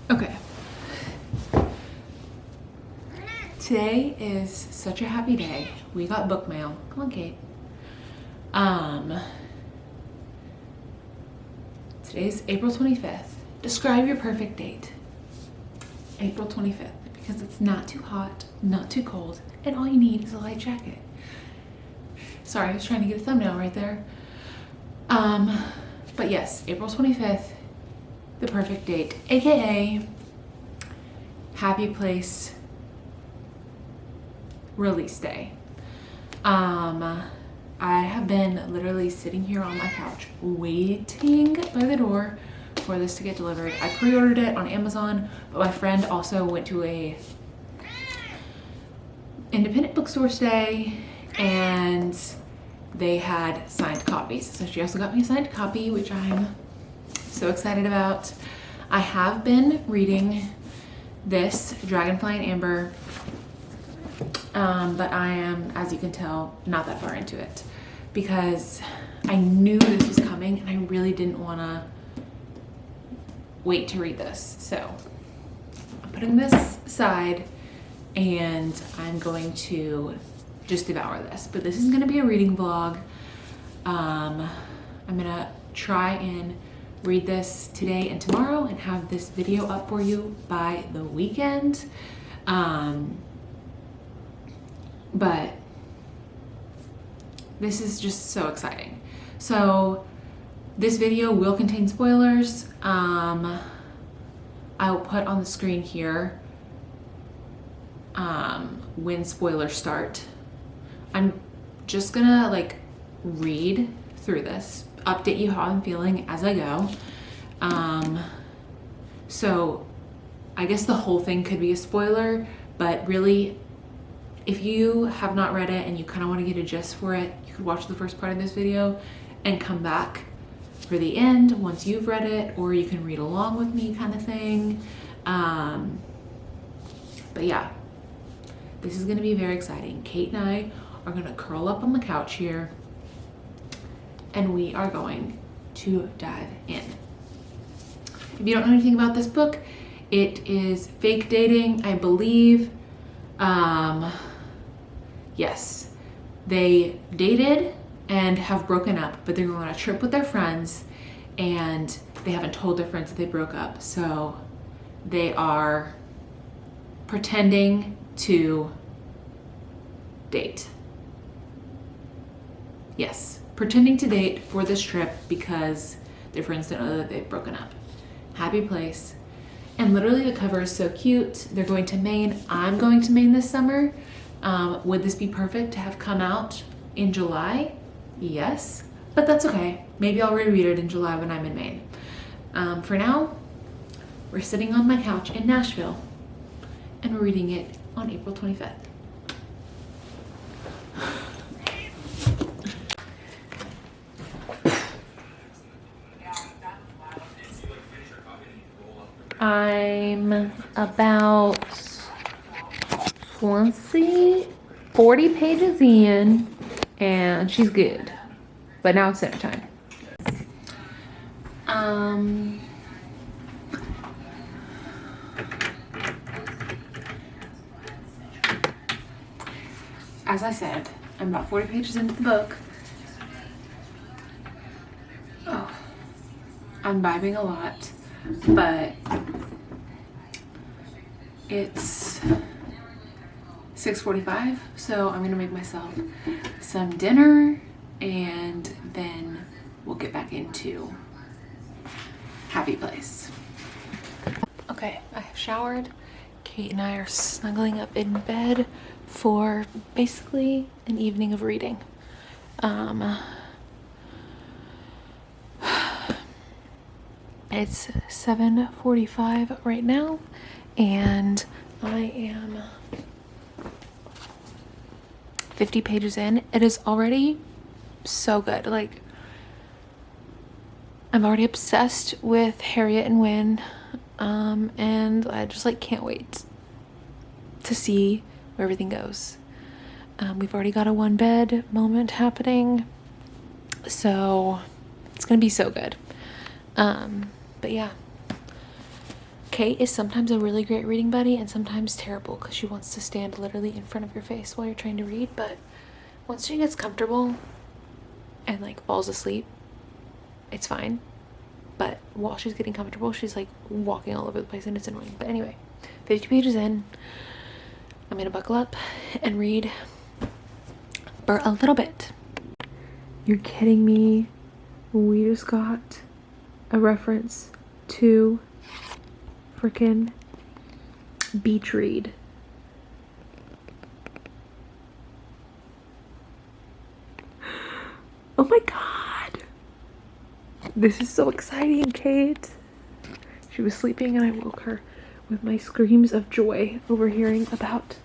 Okay. Today is such a happy day. We got book mail. Come on, Kate. Today's April 25th. Describe your perfect date. April 25th, because it's not too hot, not too cold, and all you need is a light jacket. Sorry, I was trying to get a thumbnail right there. But yes, April 25th, the perfect date, aka happy place release day. I have been literally sitting here on my couch waiting by the door for this to get delivered. I pre-ordered it on Amazon, but my friend also went to a independent bookstore today and they had signed copies. So she also got me a signed copy, which I'm so excited about. I have been reading this Dragonfly and Amber, but I am, as you can tell, not that far into it because I knew this was coming and I really didn't want to wait to read this. So I'm putting this aside and I'm going to just devour this. But this is going to be a reading vlog. I'm going to try and read this today and tomorrow and have this video up for you by the weekend. But this is just so exciting. So this video will contain spoilers. I'll put on the screen here when spoilers start. I'm just gonna like read through this, update you how I'm feeling as I go. So I guess the whole thing could be a spoiler, but really, if you have not read it and you kind of want to get a gist for it, you could watch the first part of this video and come back for the end once you've read it, or you can read along with me kind of thing. But yeah, this is going to be very exciting. Kate and I are going to curl up on the couch here and we are going to dive in. If you don't know anything about this book, it is fake dating, I believe. Yes, they dated and have broken up, but they're going on a trip with their friends and they haven't told their friends that they broke up. So they are pretending to date. Yes, pretending to date for this trip because their friends don't know that they've broken up. Happy place. And literally the cover is so cute. They're going to Maine. I'm going to Maine this summer. Would this be perfect to have come out in July? Yes, but that's okay. Maybe I'll reread it in July when I'm in Maine. For now, we're sitting on my couch in Nashville and we're reading it on April 25th. I'm about 40 pages in and she's good, but now it's dinner time. As I said, I'm about 40 pages into the book. Oh, I'm vibing a lot, but it's 6:45, so I'm gonna make myself some dinner and then we'll get back into happy place. Okay, I have showered. Kate and I are snuggling up in bed for basically an evening of reading. It's 7:45 right now and I am 50 pages in. It is already so good. Like, I'm already obsessed with Harriet and Wynne, and I just like can't wait to see where everything goes. We've already got a one bed moment happening, so it's gonna be so good. But yeah, Kate is sometimes a really great reading buddy and sometimes terrible because she wants to stand literally in front of your face while you're trying to read, but once she gets comfortable and like falls asleep, it's fine. But while she's getting comfortable, she's like walking all over the place and it's annoying. But anyway, 50 pages in, I'm gonna buckle up and read for a little bit. You're kidding me? We just got a reference to freaking beach read. Oh my god! This is so exciting, Kate. She was sleeping and I woke her with my screams of joy overhearing about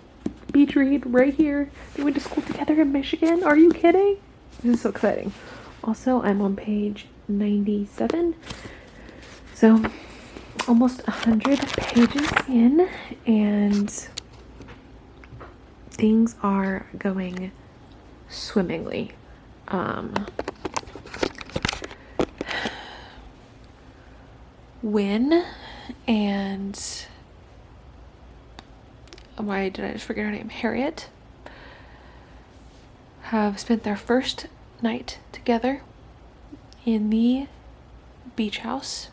beach read right here. They went to school together in Michigan. Are you kidding? This is so exciting. Also, I'm on page 97. So, almost 100 pages in, and things are going swimmingly. Win and why did I just forget her name? Harriet have spent their first night together in the beach house.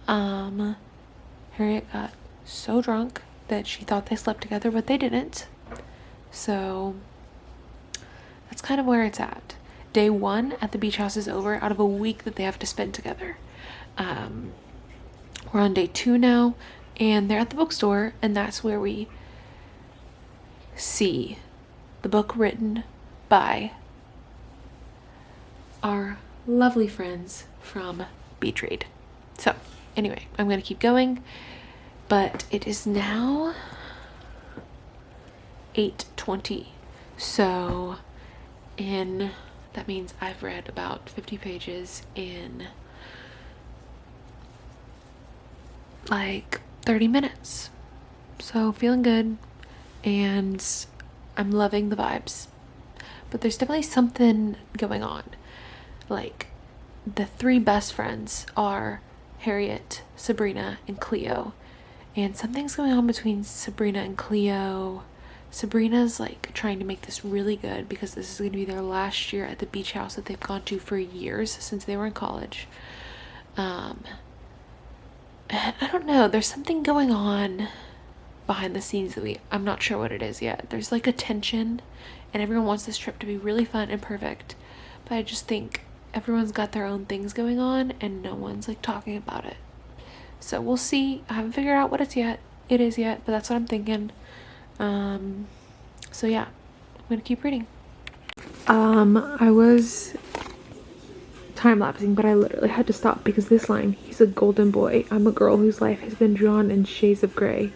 Harriet got so drunk that she thought they slept together, but they didn't. So that's kind of where it's at. Day 1 at the beach house is over out of a week that they have to spend together. We're on day 2 now, and they're at the bookstore, and that's where we see the book written by our lovely friends from Beach Read. So anyway, I'm going to keep going, but it is now 8:20. So that means I've read about 50 pages in like 30 minutes. So feeling good, and I'm loving the vibes. But there's definitely something going on. Like, the 3 best friends are Harriet, Sabrina, and Cleo. And something's going on between Sabrina and Cleo. Sabrina's like trying to make this really good because this is going to be their last year at the beach house that they've gone to for years since they were in college. And I don't know, there's something going on behind the scenes that I'm not sure what it is yet. There's like a tension, and everyone wants this trip to be really fun and perfect, but I just think everyone's got their own things going on and no one's like talking about it. So we'll see. I haven't figured out what it is yet, but that's what I'm thinking. So yeah, I'm gonna keep reading. I was time-lapsing, but I literally had to stop because this line, he's a golden boy. I'm a girl whose life has been drawn in shades of gray.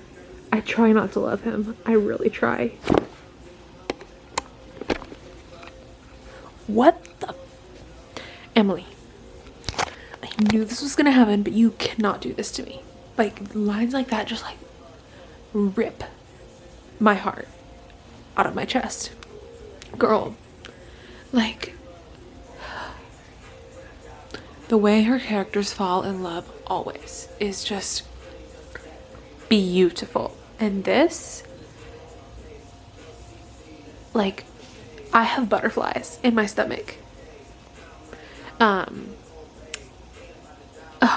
I try not to love him. I really try. What the? Emily, I knew this was gonna happen, but you cannot do this to me. Like, lines like that just like rip my heart out of my chest. Girl, like, the way her characters fall in love always is just beautiful. And this, like, I have butterflies in my stomach.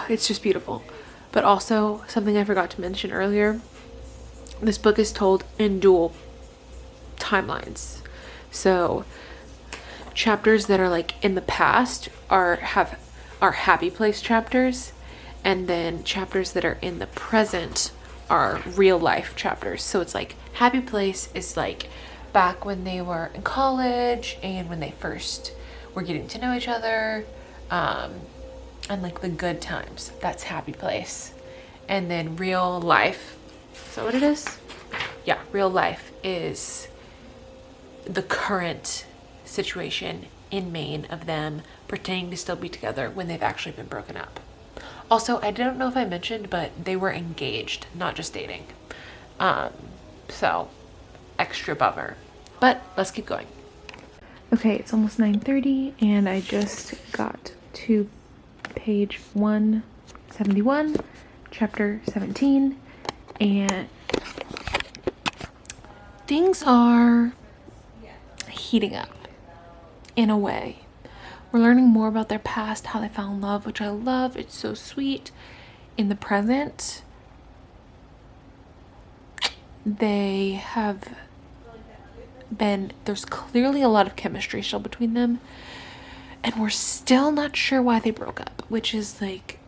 It's just beautiful. But also, something I forgot to mention earlier, this book is told in dual timelines. So chapters that are like in the past are happy place chapters, and then chapters that are in the present are real life chapters. So it's like happy place is like back when they were in college and when they first were getting to know each other, and like the good times, that's happy place. And then real life, is that what it is? Yeah, real life is the current situation in Maine of them pretending to still be together when they've actually been broken up. Also, I don't know if I mentioned, but they were engaged, not just dating. So extra bummer, but let's keep going. Okay, it's almost 9:30 and I just got to page 171. chapter 17, and things are heating up in a way. We're learning more about their past, how they fell in love, which I love. It's so sweet. In the present, they have been, there's clearly a lot of chemistry still between them, and we're still not sure why they broke up, which is like,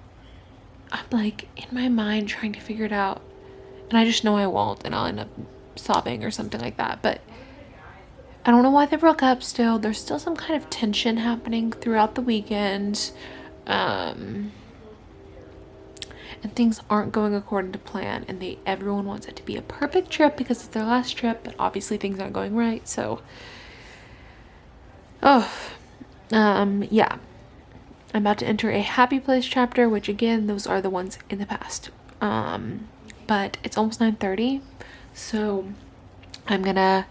I'm like in my mind trying to figure it out, and I just know I won't, and I'll end up sobbing or something like that. But I don't know why they broke up. Still, there's still some kind of tension happening throughout the weekend, and things aren't going according to plan, and everyone wants it to be a perfect trip because it's their last trip, but obviously things aren't going right. So yeah, I'm about to enter a happy place chapter, which again, those are the ones in the past. But it's almost 9:30, so I'm gonna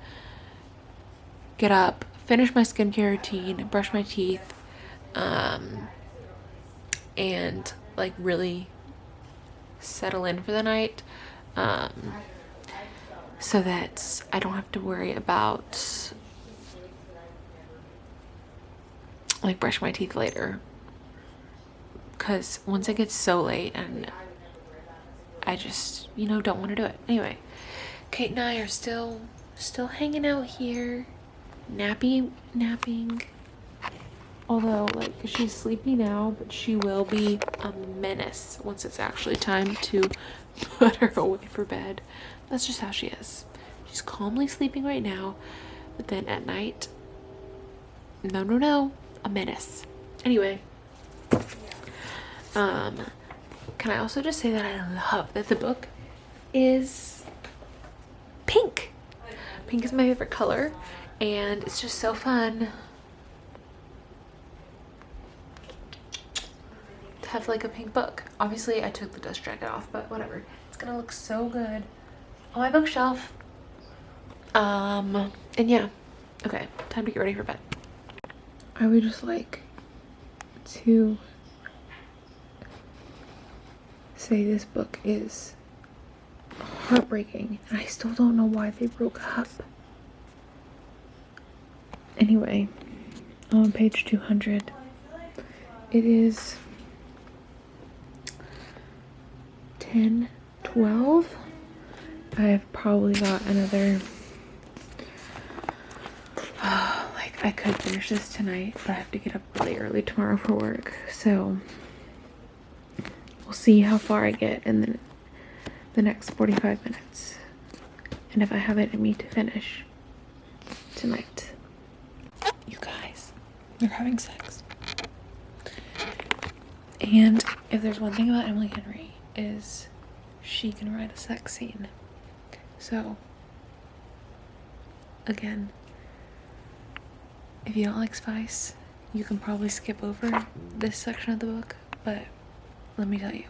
get up, finish my skincare routine, brush my teeth, and like really settle in for the night, so that I don't have to worry about like brush my teeth later, because once it gets so late and I just, you know, don't want to do it. Anyway, Kate and I are still hanging out here, napping, although like she's sleepy now, but she will be a menace once it's actually time to put her away for bed. That's just how she is. She's calmly sleeping right now, but then at night, no, a menace. Anyway, can I also just say that I love that the book is pink. Pink is my favorite color, and it's just so fun to have like a pink book. Obviously I took the dust jacket off, but whatever. It's gonna look so good on my bookshelf. And yeah, okay, time to get ready for bed. I would just like to say this book is heartbreaking, and I still don't know why they broke up. Anyway, on page 200, it is 10:12. I've probably got another, like I could finish this tonight, but I have to get up really early tomorrow for work, so we'll see how far I get in the next 45 minutes, and if I have it in me to finish tonight. You guys, they're having sex. And if there's one thing about Emily Henry, is she can write a sex scene. So again, if you don't like spice, you can probably skip over this section of the book, but let me tell you,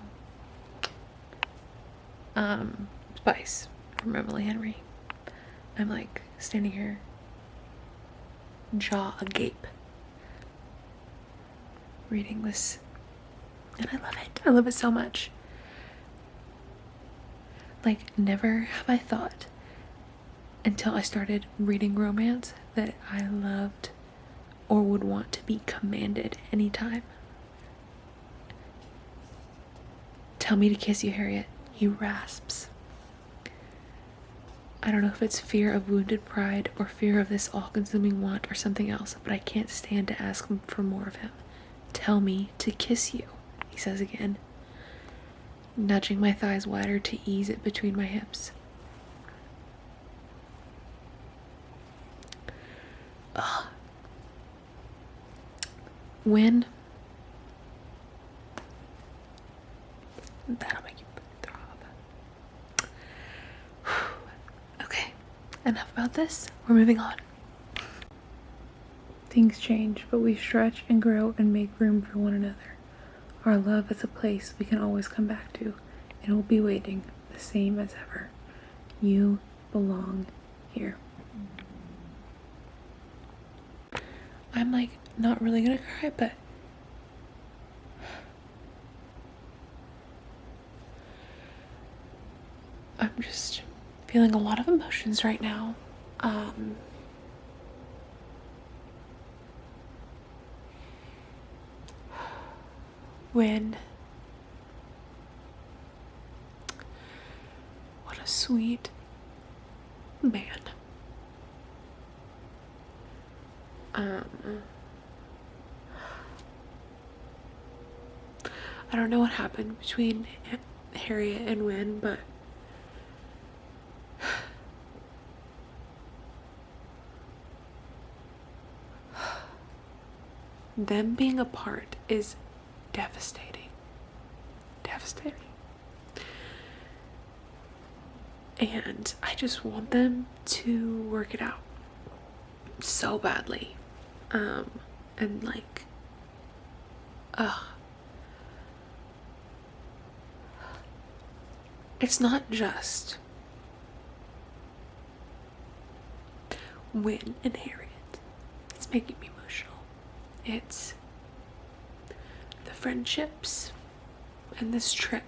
spice from Emily Henry. I'm like standing here, jaw agape, reading this, and I love it. I love it so much. Like, never have I thought until I started reading romance that I loved or would want to be commanded anytime. Tell me to kiss you, Harriet. He rasps. I don't know if it's fear of wounded pride or fear of this all-consuming want or something else, but I can't stand to ask for more of him. Tell me to kiss you, he says again, nudging my thighs wider to ease it between my hips. Ugh. When that'll make you throb. Okay, enough about this. We're moving on. Things change, but we stretch and grow and make room for one another. Our love is a place we can always come back to, and will be waiting the same as ever. You belong here. I'm like not really gonna cry, but I'm just feeling a lot of emotions right now. When what a sweet man. I don't know what happened between Harriet and Wynn, but them being apart is devastating. Devastating. And I just want them to work it out so badly. And like, it's not just Wynn and Harriet. It's making me emotional. It's the friendships and this trip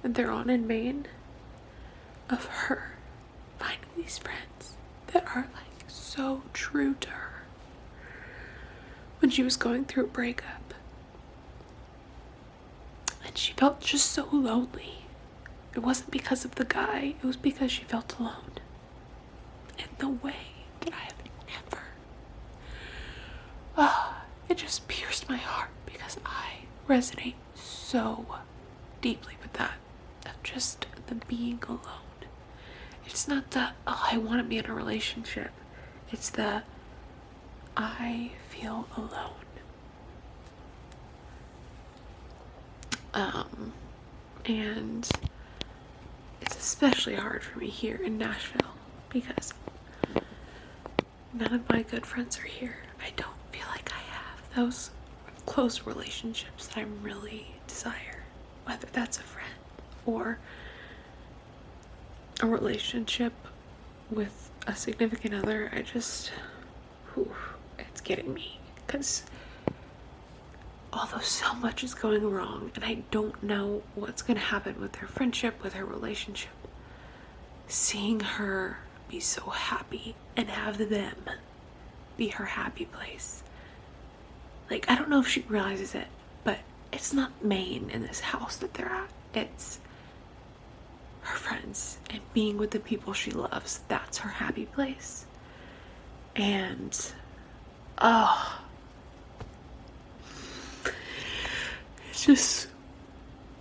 that they're on in Maine, of her finding these friends that are like so true to her when she was going through a breakup. And she felt just so lonely. It wasn't because of the guy, it was because she felt alone. In the way that I have never. It just pierced my heart because I resonate so deeply with that. Of just the being alone. It's not the, oh, I want to be in a relationship. It's the, I feel alone. And it's especially hard for me here in Nashville because none of my good friends are here. I don't feel like I have those close relationships that I really desire, whether that's a friend or a relationship with a significant other. I just, it's getting me because although so much is going wrong and I don't know what's going to happen with her friendship, with her relationship, seeing her be so happy and have them be her happy place. Like, I don't know if she realizes it, but it's not Maine in this house that they're at. It's her friends and being with the people she loves. That's her happy place. And, it's just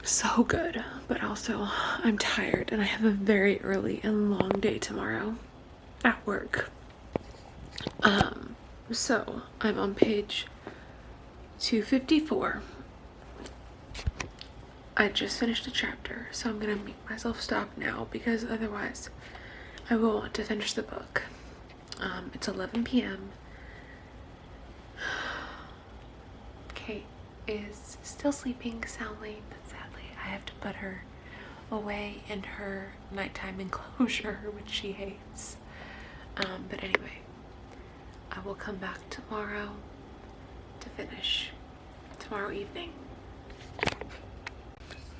so good. But also, I'm tired and I have a very early and long day tomorrow at work. So I'm on page 254. I just finished a chapter, so I'm gonna make myself stop now because otherwise I will want to finish the book. It's 11 p.m. Kate is still sleeping soundly, but sadly I have to put her away in her nighttime enclosure, which she hates. But anyway, I will come back tomorrow to finish tomorrow evening.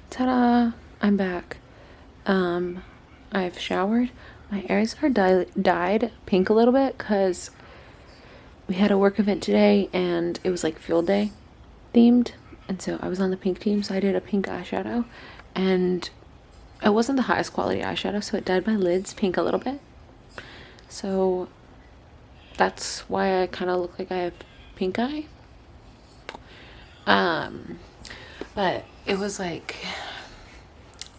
Ta-da! I'm back. I've showered. My ears are dyed pink a little bit because we had a work event today and it was like field day themed, and so I was on the pink team, so I did a pink eyeshadow, and it wasn't the highest quality eyeshadow, so it dyed my lids pink a little bit. So that's why I kind of look like I have pink eye. But it was like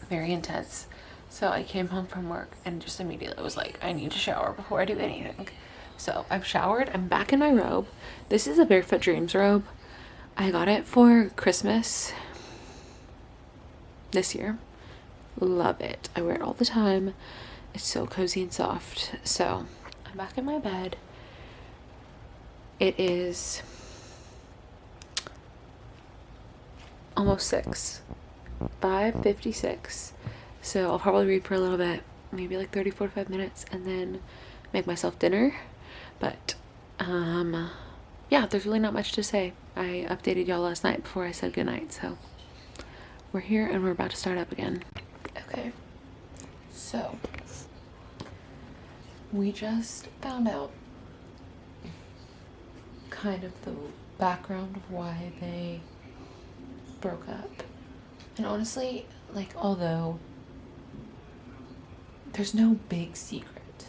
very intense. So I came home from work and just immediately was like, I need to shower before I do anything. So I've showered. I'm back in my robe. This is a Barefoot Dreams robe. I got it for Christmas this year. Love it. I wear it all the time. It's so cozy and soft. So I'm back in my bed. It is almost 6, 5:56. So I'll probably read for a little bit, maybe like 30-45 minutes, and then make myself dinner. But yeah, there's really not much to say. I updated y'all last night before I said goodnight, so we're here and we're about to start up again. Okay, So, we just found out kind of the background of why they broke up. And honestly, like, although there's no big secret,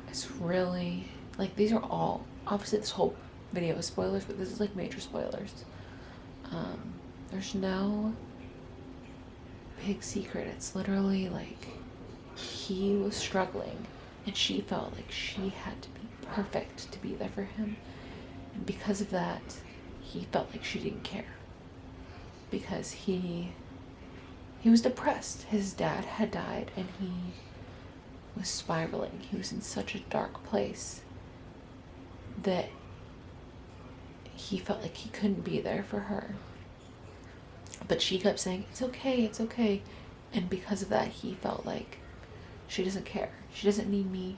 it's really, like, these are all, obviously this whole video is spoilers, but this is like major spoilers. There's no big secret. It's literally like he was struggling and she felt like she had to be perfect to be there for him, and because of that he felt like she didn't care, because he was depressed. His dad had died and he was spiraling. He was in such a dark place that he felt like he couldn't be there for her. But she kept saying, it's okay, it's okay. And because of that, he felt like she doesn't care. She doesn't need me.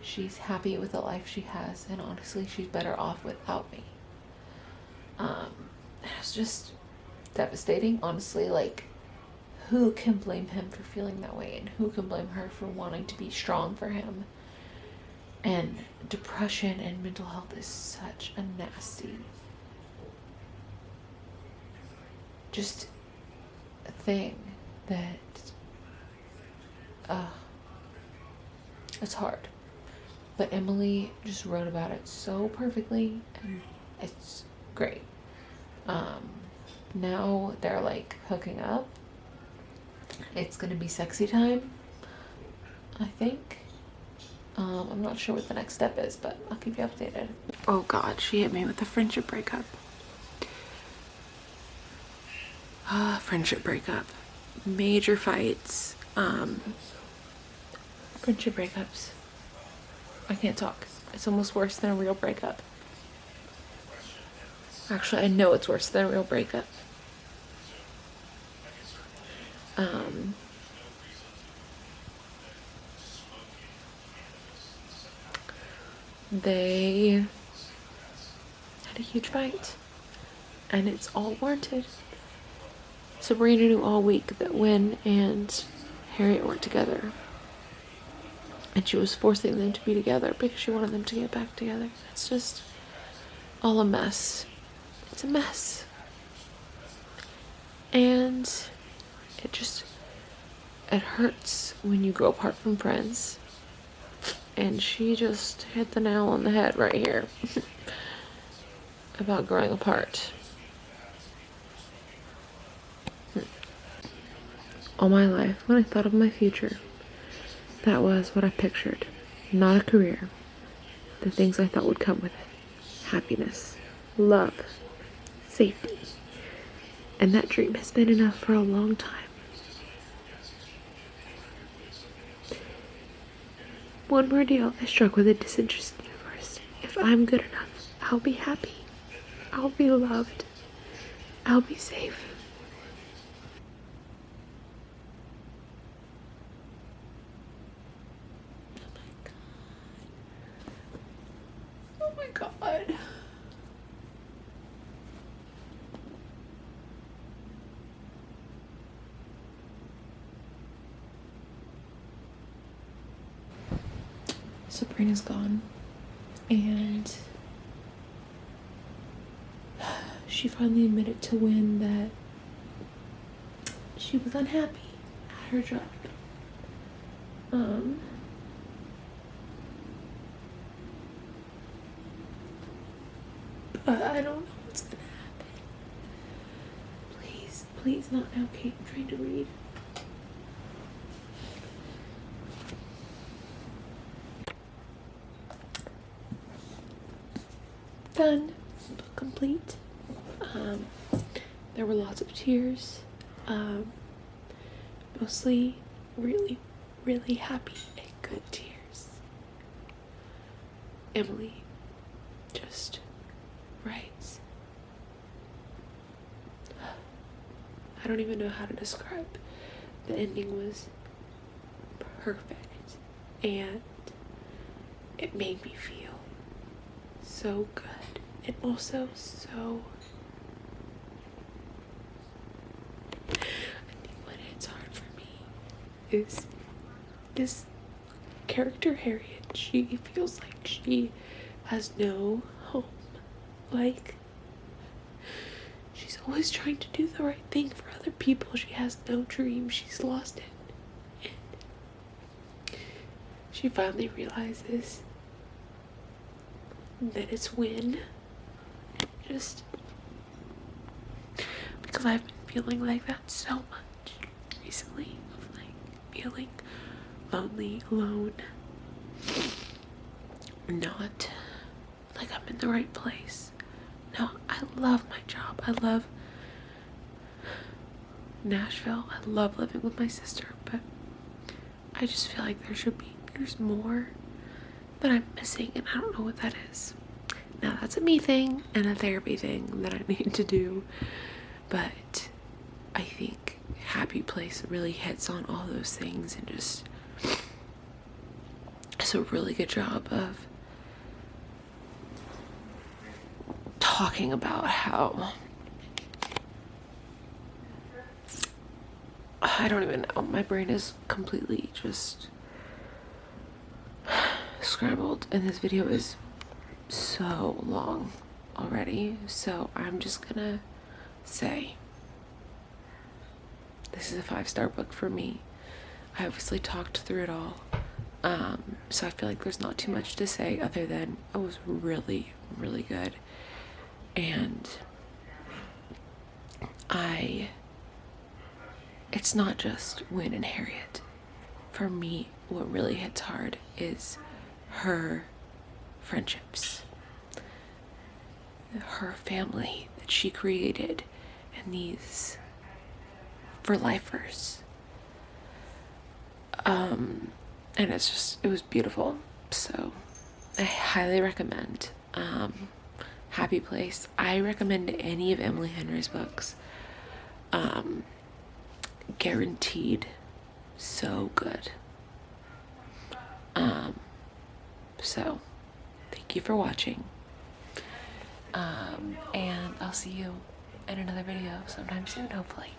She's happy with the life she has. And honestly, she's better off without me. It was just devastating. Honestly, like, who can blame him for feeling that way? And who can blame her for wanting to be strong for him? And depression and mental health is such a nasty, just a thing that it's hard. But Emily just wrote about it so perfectly, and it's great. Now they're like hooking up. It's gonna be sexy time, I think. I'm not sure what the next step is, but I'll keep you updated. Oh God, she hit me with a friendship breakup. Friendship breakup. Major fights. Friendship breakups. I can't talk. It's almost worse than a real breakup. Actually, I know it's worse than a real breakup. They had a huge fight, and it's all warranted. Sabrina knew all week that Wynn and Harriet weren't together, and she was forcing them to be together because she wanted them to get back together. It's just all a mess. It's a mess. And it hurts when you grow apart from friends. And she just hit the nail on the head right here about growing apart. All my life, when I thought of my future, that was what I pictured. Not a career. The things I thought would come with it. Happiness, love, safety. And that dream has been enough for a long time. One more deal I struck with a disinterested universe. If I'm good enough, I'll be happy. I'll be loved. I'll be safe. Oh my God. Sabrina's gone, and she finally admitted to Wynn that she was unhappy at her job. But I don't know what's gonna happen. Please not now, Kate. I'm trying to read. Done. Complete. There were lots of tears. Mostly really, really happy and good tears. Emily just writes. I don't even know how to describe. The ending was perfect, and it made me feel so good, and also so, I think what hits hard for me is this character Harriet, she feels like she has no home. Like, she's always trying to do the right thing for other people. She has no dream. She's lost it. And she finally realizes that it's when, just because I've been feeling like that so much recently, of like feeling lonely, alone, not like I'm in the right place. No, I love my job. I love Nashville. I love living with my sister, but I just feel like there's more that I'm missing, and I don't know what that is. Now, that's a me thing and a therapy thing that I need to do, but I think Happy Place really hits on all those things and just does a really good job of talking about how, I don't even know, my brain is completely just scrambled, and this video is so long already, so I'm just gonna say this is a 5-star book for me. I obviously talked through it all, so I feel like there's not too much to say other than it was really, really good. And it's not just Win and Harriet. For me, what really hits hard is her friendships, her family that she created, and these for lifers. And it was beautiful. So I highly recommend Happy Place. I recommend any of Emily Henry's books. Guaranteed so good. So thank you for watching. And I'll see you in another video sometime soon, hopefully.